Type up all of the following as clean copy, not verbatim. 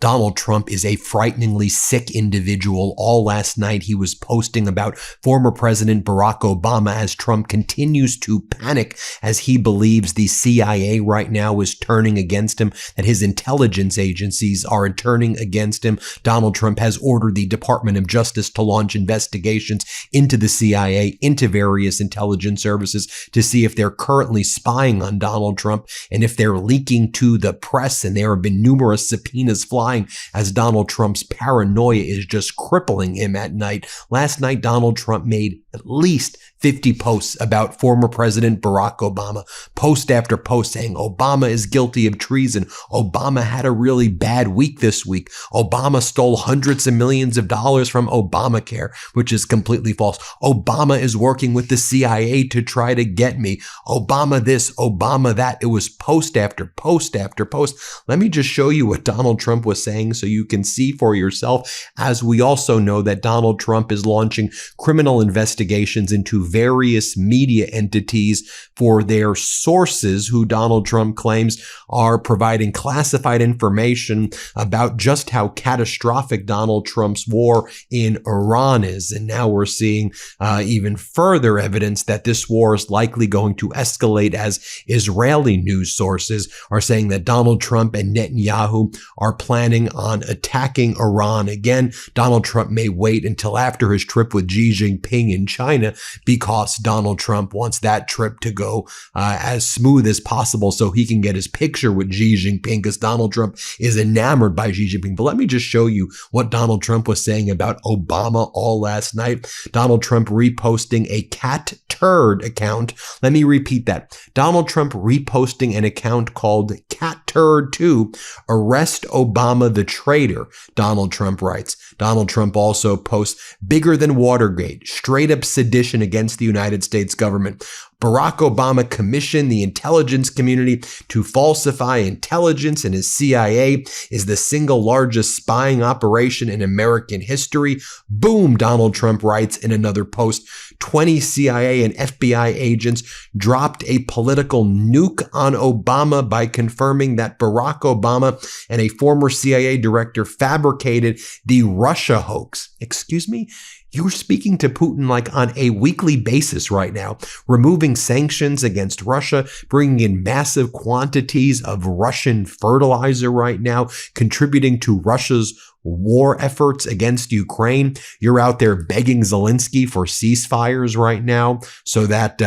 Donald Trump is a frighteningly sick individual. All last night he was posting about former President Barack Obama as Trump continues to panic as he believes the CIA right now is turning against him, that his intelligence agencies are turning against him. Donald Trump has ordered the Department of Justice to launch investigations into the CIA, into various intelligence services to see if they're currently spying on Donald Trump and if they're leaking to the press. And there have been numerous subpoenas flying as Donald Trump's paranoia is just crippling him at night. Last night, Donald Trump made at least 50 posts about former President Barack Obama, post after post saying Obama is guilty of treason. Obama had a really bad week this week. Obama stole hundreds of millions of dollars from Obamacare, which is completely false. Obama is working with the CIA to try to get me. Obama this, Obama that. It was post after post after post. Let me just show you what Donald Trump was saying so you can see for yourself, as we also know that Donald Trump is launching criminal investigations into various media entities for their sources who Donald Trump claims are providing classified information about just how catastrophic Donald Trump's war in Iran is. And now we're seeing even further evidence that this war is likely going to escalate, as Israeli news sources are saying that Donald Trump and Netanyahu are planning on attacking Iran again. Donald Trump may wait until after his trip with Xi Jinping in China because Donald Trump wants that trip to go as smooth as possible so he can get his picture with Xi Jinping, because Donald Trump is enamored by Xi Jinping. But let me just show you what Donald Trump was saying about Obama all last night. Donald Trump reposting a cat turd account. Let me repeat that. Donald Trump reposting an account called Cat Turd 2. Arrest Obama the traitor, Donald Trump writes. Donald Trump also posts bigger than Watergate, straight up sedition against the United States government. Barack Obama commissioned the intelligence community to falsify intelligence, and his CIA is the single largest spying operation in American history. Boom, Donald Trump writes in another post. 20 CIA and FBI agents dropped a political nuke on Obama by confirming that Barack Obama and a former CIA director fabricated the Russia hoax. Excuse me? You're speaking to Putin like on a weekly basis right now, removing sanctions against Russia, bringing in massive quantities of Russian fertilizer right now, contributing to Russia's war efforts against Ukraine. You're out there begging Zelensky for ceasefires right now so that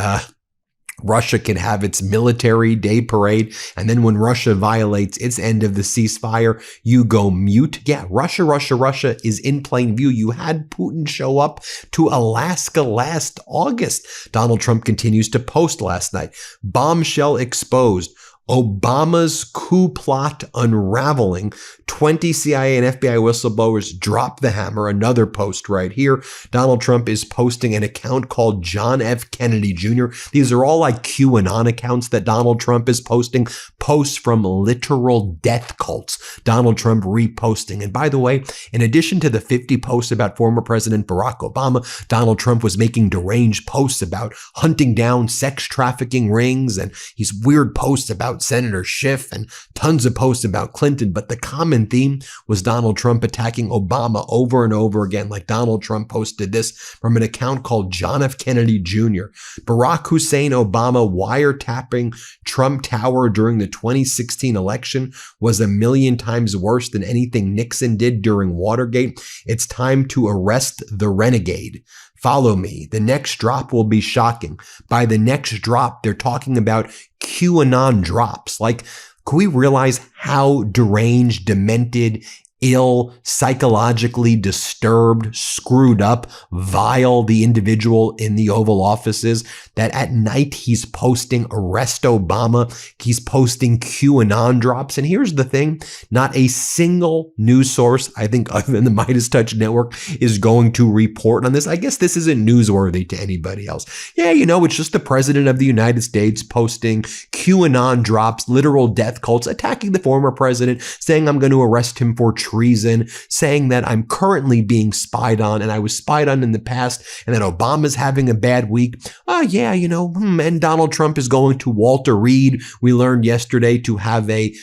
Russia can have its military day parade. And then when Russia violates its end of the ceasefire, you go mute. Yeah, Russia is in plain view. You had Putin show up to Alaska last August. Donald Trump continues to post last night. Bombshell exposed. Obama's coup plot unraveling. 20 CIA and FBI whistleblowers drop the hammer. Another post right here. Donald Trump is posting an account called John F. Kennedy Jr. These are all like QAnon accounts that Donald Trump is posting. Posts from literal death cults. Donald Trump reposting. And by the way, in addition to the 50 posts about former President Barack Obama, Donald Trump was making deranged posts about hunting down sex trafficking rings, and these weird posts about Senator Schiff and tons of posts about Clinton. But the common theme was Donald Trump attacking Obama over and over again. Like Donald Trump posted this from an account called John F. Kennedy Jr. Barack Hussein Obama wiretapping Trump Tower during the 2016 election was a million times worse than anything Nixon did during Watergate. It's time to arrest the renegade. Follow me. The next drop will be shocking. By the next drop, they're talking about QAnon drops. Like, can we realize how deranged, demented, ill, psychologically disturbed, screwed up, vile the individual in the Oval Office is, that at night he's posting arrest Obama, he's posting QAnon drops. And here's the thing, not a single news source, I think other than the MeidasTouch network, is going to report on this. I guess this isn't newsworthy to anybody else. Yeah, it's just the president of the United States posting QAnon drops, literal death cults, attacking the former president, saying I'm going to arrest him for treason, saying that I'm currently being spied on and I was spied on in the past, and that Obama's having a bad week. And Donald Trump is going to Walter Reed, we learned yesterday, to have a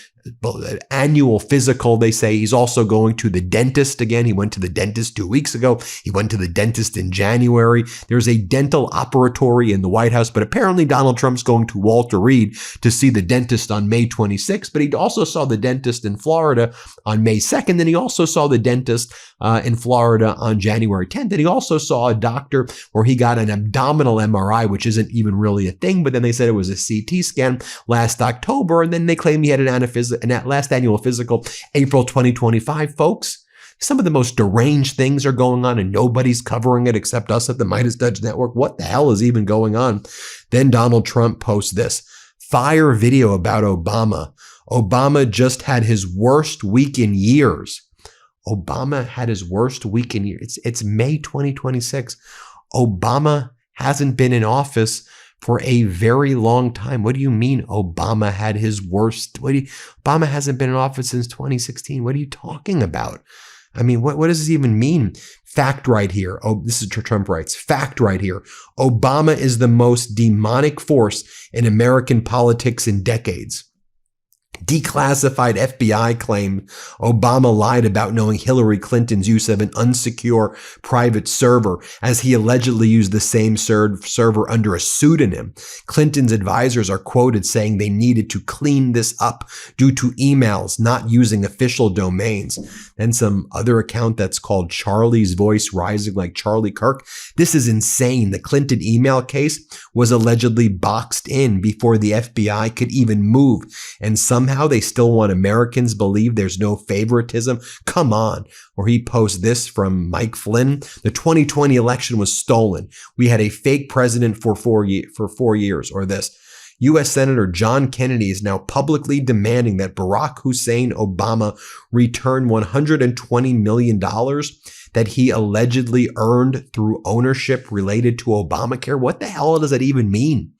annual physical. They say he's also going to the dentist again. He went to the dentist 2 weeks ago. He went to the dentist in January. There's a dental operatory in the White House, but apparently Donald Trump's going to Walter Reed to see the dentist on May 26th. But he also saw the dentist in Florida on May 2nd. Then he also saw the dentist in Florida on January 10th. And he also saw a doctor where he got an abdominal MRI, which isn't even really a thing. But then they said it was a CT scan last October. And then they claimed he had an last annual physical April 2025. Folks, some of the most deranged things are going on and nobody's covering it except us at the MeidasTouch Network. What the hell is even going on? Then Donald Trump posts this fire video about Obama. Obama just had his worst week in years. Obama had his worst week in years. It's May 2026. Obama hasn't been in office for a very long time. What do you mean Obama had his worst? Obama hasn't been in office since 2016. What are you talking about? I mean, what does this even mean? Fact right here. Oh, this is Trump writes. Fact right here. Obama is the most demonic force in American politics in decades. Declassified FBI claim Obama lied about knowing Hillary Clinton's use of an unsecure private server as he allegedly used the same server under a pseudonym. Clinton's advisors are quoted saying they needed to clean this up due to emails not using official domains. Then some other account that's called Charlie's Voice Rising like Charlie Kirk. This is insane. The Clinton email case was allegedly boxed in before the FBI could even move, and somehow they still want Americans believe there's no favoritism. Come on. Or he posts this from Mike Flynn. The 2020 election was stolen. We had a fake president for 4 years. Or this. U.S. Senator John Kennedy is now publicly demanding that Barack Hussein Obama return $120 million that he allegedly earned through ownership related to Obamacare. What the hell does that even mean?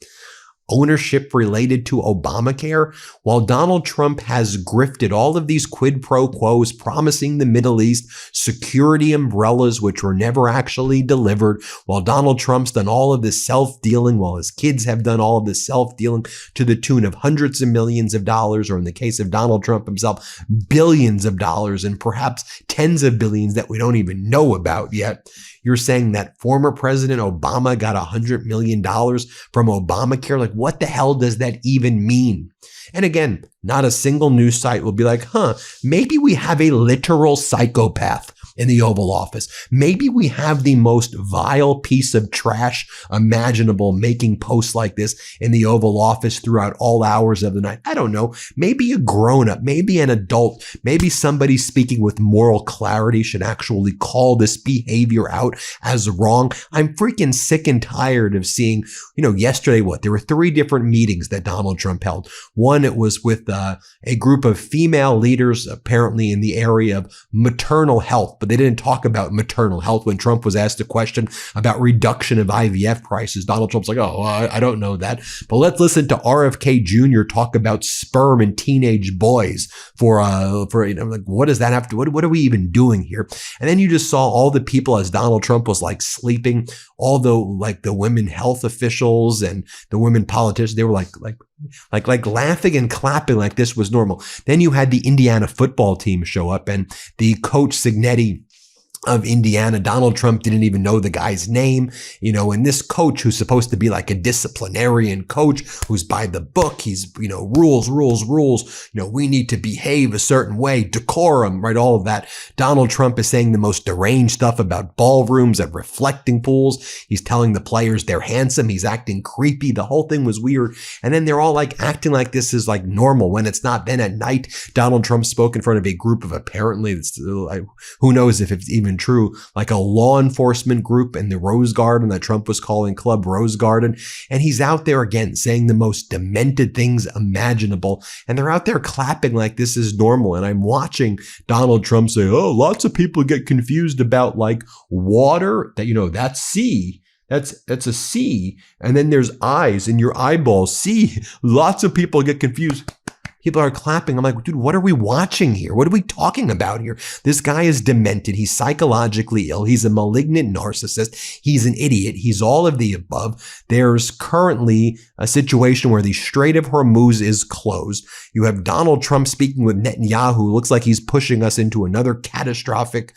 Ownership related to Obamacare? While Donald Trump has grifted all of these quid pro quos, promising the Middle East security umbrellas, which were never actually delivered, while Donald Trump's done all of this self-dealing, while his kids have done all of this self-dealing to the tune of hundreds of millions of dollars, or in the case of Donald Trump himself, billions of dollars, and perhaps tens of billions that we don't even know about yet. You're saying that former President Obama got $100 million from Obamacare? Like, what the hell does that even mean? And again, not a single news site will be like, maybe we have a literal psychopath in the Oval Office. Maybe we have the most vile piece of trash imaginable making posts like this in the Oval Office throughout all hours of the night. I don't know. Maybe a grown-up, maybe an adult, maybe somebody speaking with moral clarity should actually call this behavior out as wrong. I'm freaking sick and tired of seeing, yesterday, there were 3 different meetings that Donald Trump held. One, it was with a group of female leaders, apparently in the area of maternal health, but they didn't talk about maternal health. When Trump was asked a question about reduction of IVF prices, Donald Trump's like, I don't know that. But let's listen to RFK Jr. talk about sperm in teenage boys what does that have to, what are we even doing here? And then you just saw all the people as Donald Trump was like sleeping, all the women health officials and the women politicians, they were like laughing and clapping like this was normal. Then you had the Indiana football team show up, and the coach Signetti of Indiana, Donald Trump didn't even know the guy's name, and this coach who's supposed to be like a disciplinarian coach who's by the book, he's, rules, we need to behave a certain way, decorum, right? All of that. Donald Trump is saying the most deranged stuff about ballrooms and reflecting pools. He's telling the players they're handsome. He's acting creepy. The whole thing was weird. And then they're all like acting like this is like normal when it's not. Then at night, Donald Trump spoke in front of a group of apparently, who knows if it's even true, like a law enforcement group in the Rose Garden that Trump was calling Club Rose Garden. And he's out there again saying the most demented things imaginable. And they're out there clapping like this is normal. And I'm watching Donald Trump say, lots of people get confused about like water, that, that's sea. That's a C. And then there's eyes in your eyeballs. See, lots of people get confused. People are clapping. I'm like, dude, what are we watching here? What are we talking about here? This guy is demented. He's psychologically ill. He's a malignant narcissist. He's an idiot. He's all of the above. There's currently a situation where the Strait of Hormuz is closed. You have Donald Trump speaking with Netanyahu. Looks like he's pushing us into another catastrophic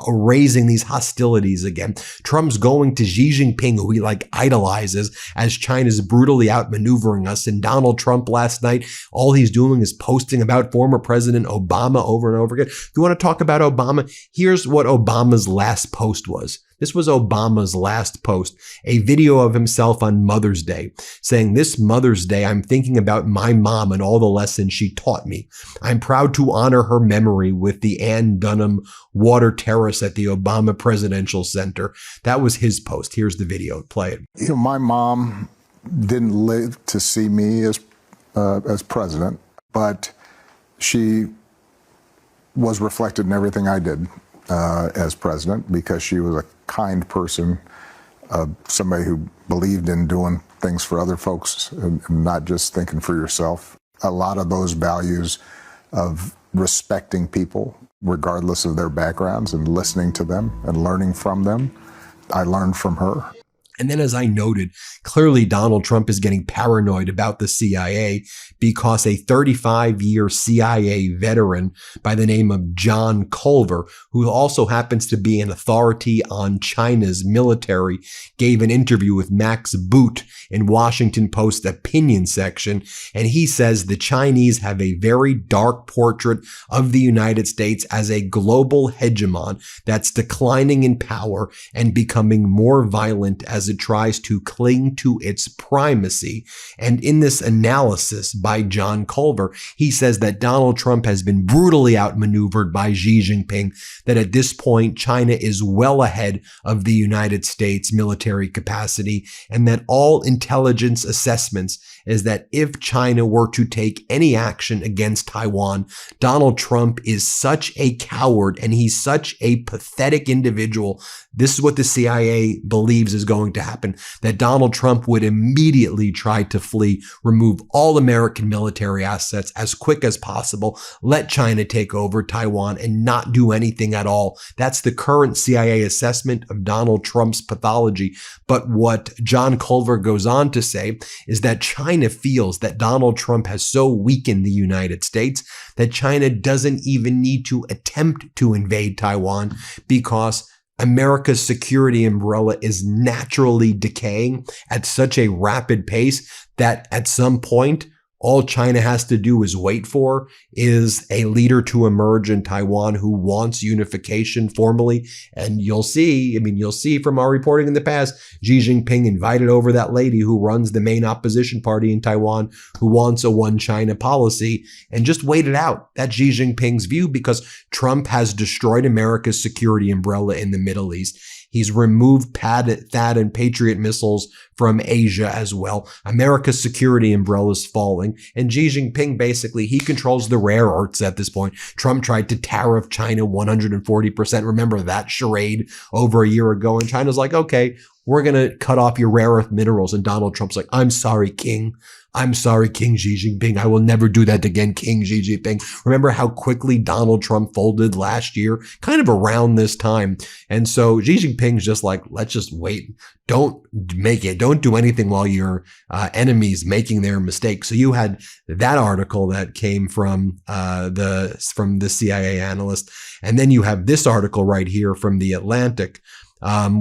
raising these hostilities again. Trump's going to Xi Jinping, who he idolizes, as China's brutally outmaneuvering us. And Donald Trump last night, all he's doing is posting about former President Obama over and over again. If you want to talk about Obama, here's what Obama's last post was. This was Obama's last post, a video of himself on Mother's Day saying, "This Mother's Day, I'm thinking about my mom and all the lessons she taught me. I'm proud to honor her memory with the Ann Dunham Water Terrace at the Obama Presidential Center." That was his post. Here's the video. Play it. My mom didn't live to see me as president, but she was reflected in everything I did as president, because she was a kind person, somebody who believed in doing things for other folks and not just thinking for yourself. A lot of those values of respecting people, regardless of their backgrounds, and listening to them and learning from them, I learned from her. And then, as I noted, clearly Donald Trump is getting paranoid about the CIA because a 35-year CIA veteran by the name of John Culver, who also happens to be an authority on China's military, gave an interview with Max Boot in Washington Post opinion section. And he says the Chinese have a very dark portrait of the United States as a global hegemon that's declining in power and becoming more violent as it tries to cling to its primacy. And in this analysis by John Culver, he says that Donald Trump has been brutally outmaneuvered by Xi Jinping, that at this point, China is well ahead of the United States military capacity, and that all intelligence assessments is that if China were to take any action against Taiwan, Donald Trump is such a coward and he's such a pathetic individual. This is what the CIA believes is going to happen, that Donald Trump would immediately try to flee, remove all American military assets as quick as possible, let China take over Taiwan and not do anything at all. That's the current CIA assessment of Donald Trump's pathology. But what John Culver goes on to say is that China feels that Donald Trump has so weakened the United States that China doesn't even need to attempt to invade Taiwan because America's security umbrella is naturally decaying at such a rapid pace that at some point, all China has to do is wait for is a leader to emerge in Taiwan who wants unification formally. And you'll see from our reporting in the past, Xi Jinping invited over that lady who runs the main opposition party in Taiwan who wants a one China policy, and just wait it out. That's Xi Jinping's view because Trump has destroyed America's security umbrella in the Middle East. He's removed THAAD and Patriot missiles from Asia as well. America's security umbrella is falling. And Xi Jinping, basically, he controls the rare earths at this point. Trump tried to tariff China 140%. Remember that charade over a year ago? And China's like, okay, we're going to cut off your rare earth minerals. And Donald Trump's like, I'm sorry, King. I'm sorry, King Xi Jinping. I will never do that again, King Xi Jinping. Remember how quickly Donald Trump folded last year, kind of around this time. And so Xi Jinping's just like, let's just wait. Don't do anything while your enemy's making their mistakes. So you had that article that came from the CIA analyst. And then you have this article right here from The Atlantic,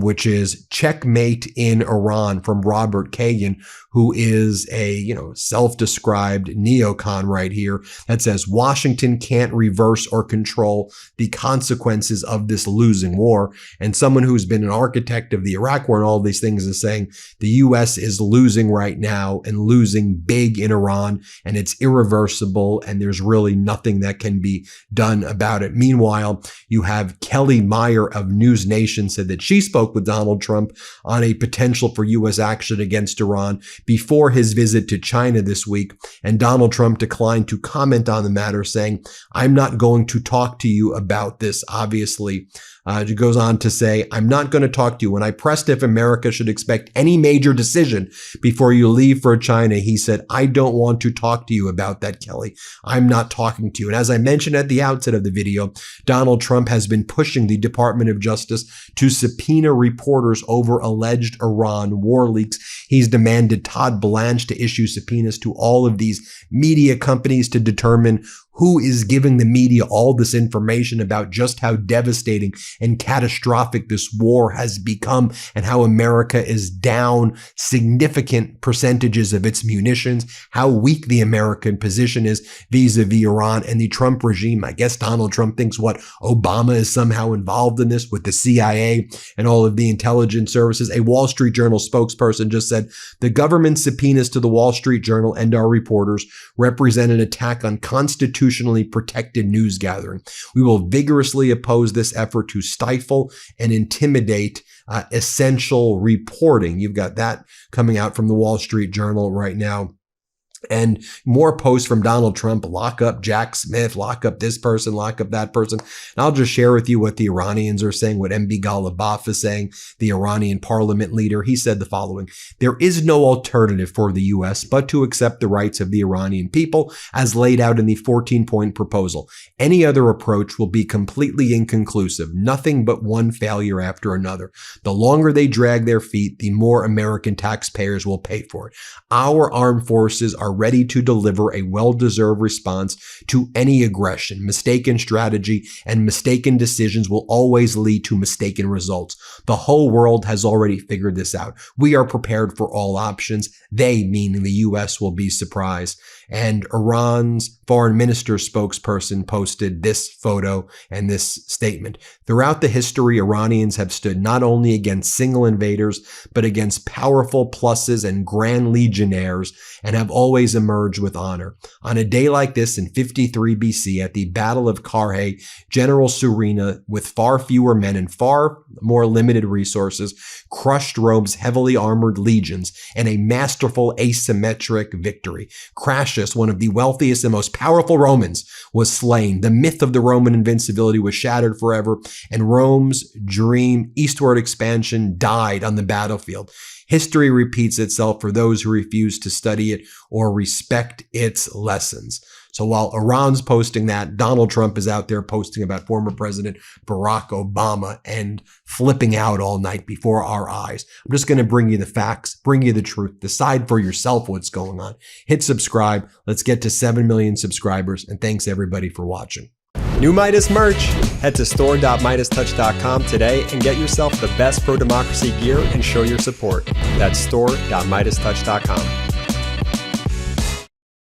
which is Checkmate in Iran from Robert Kagan, who is a, self-described neocon right here that says Washington can't reverse or control the consequences of this losing war. And someone who's been an architect of the Iraq war and all these things is saying the U.S. is losing right now and losing big in Iran, and it's irreversible, and there's really nothing that can be done about it. Meanwhile, you have Kelly Meyer of News Nation said that She spoke with Donald Trump on a potential for U.S. action against Iran before his visit to China this week, and Donald Trump declined to comment on the matter, saying, "I'm not going to talk to you about this, obviously." He goes on to say, "I'm not going to talk to you. When I pressed if America should expect any major decision before you leave for China, he said, I don't want to talk to you about that, Kelly. I'm not talking to you." And as I mentioned at the outset of the video, Donald Trump has been pushing the Department of Justice to subpoena reporters over alleged Iran war leaks. He's demanded Todd Blanche to issue subpoenas to all of these media companies to determine who is giving the media all this information about just how devastating and catastrophic this war has become and how America is down significant percentages of its munitions, how weak the American position is vis-a-vis Iran and the Trump regime. I guess Donald Trump thinks Obama is somehow involved in this with the CIA and all of the intelligence services. A Wall Street Journal spokesperson just said the government subpoenas to the Wall Street Journal and our reporters represent an attack on constitutionally protected news gathering. We will vigorously oppose this effort to stifle and intimidate essential reporting. You've got that coming out from the Wall Street Journal right now. And more posts from Donald Trump, lock up Jack Smith, lock up this person, lock up that person. And I'll just share with you what the Iranians are saying, what MB Ghalibaf is saying, the Iranian parliament leader. He said the following: "There is no alternative for the U.S. but to accept the rights of the Iranian people as laid out in the 14-point proposal. Any other approach will be completely inconclusive, nothing but one failure after another. The longer they drag their feet, the more American taxpayers will pay for it. Our armed forces are ready to deliver a well-deserved response to any aggression. Mistaken strategy and mistaken decisions will always lead to mistaken results. The whole world has already figured this out. We are prepared for all options. They, meaning the U.S., will be surprised." And Iran's foreign minister spokesperson posted this photo and this statement: "Throughout the history, Iranians have stood not only against single invaders, but against powerful pluses and grand legionnaires, and have always emerged with honor. On a day like this in 53 BC, at the Battle of Karhay, General Surena, with far fewer men and far more limited resources, crushed Rome's heavily armored legions in a masterful asymmetric victory. Crassus, one of the wealthiest and most powerful Romans, was slain. The myth of the Roman invincibility was shattered forever, and Rome's dream eastward expansion died on the battlefield. History repeats itself for those who refuse to study it or respect its lessons." So while Iran's posting that, Donald Trump is out there posting about former President Barack Obama and flipping out all night before our eyes. I'm just going to bring you the facts, bring you the truth, decide for yourself what's going on. Hit subscribe. Let's get to 7 million subscribers. And thanks everybody for watching. New Midas merch. Head to store.MeidasTouch.com today and get yourself the best pro-democracy gear and show your support. That's store.MeidasTouch.com.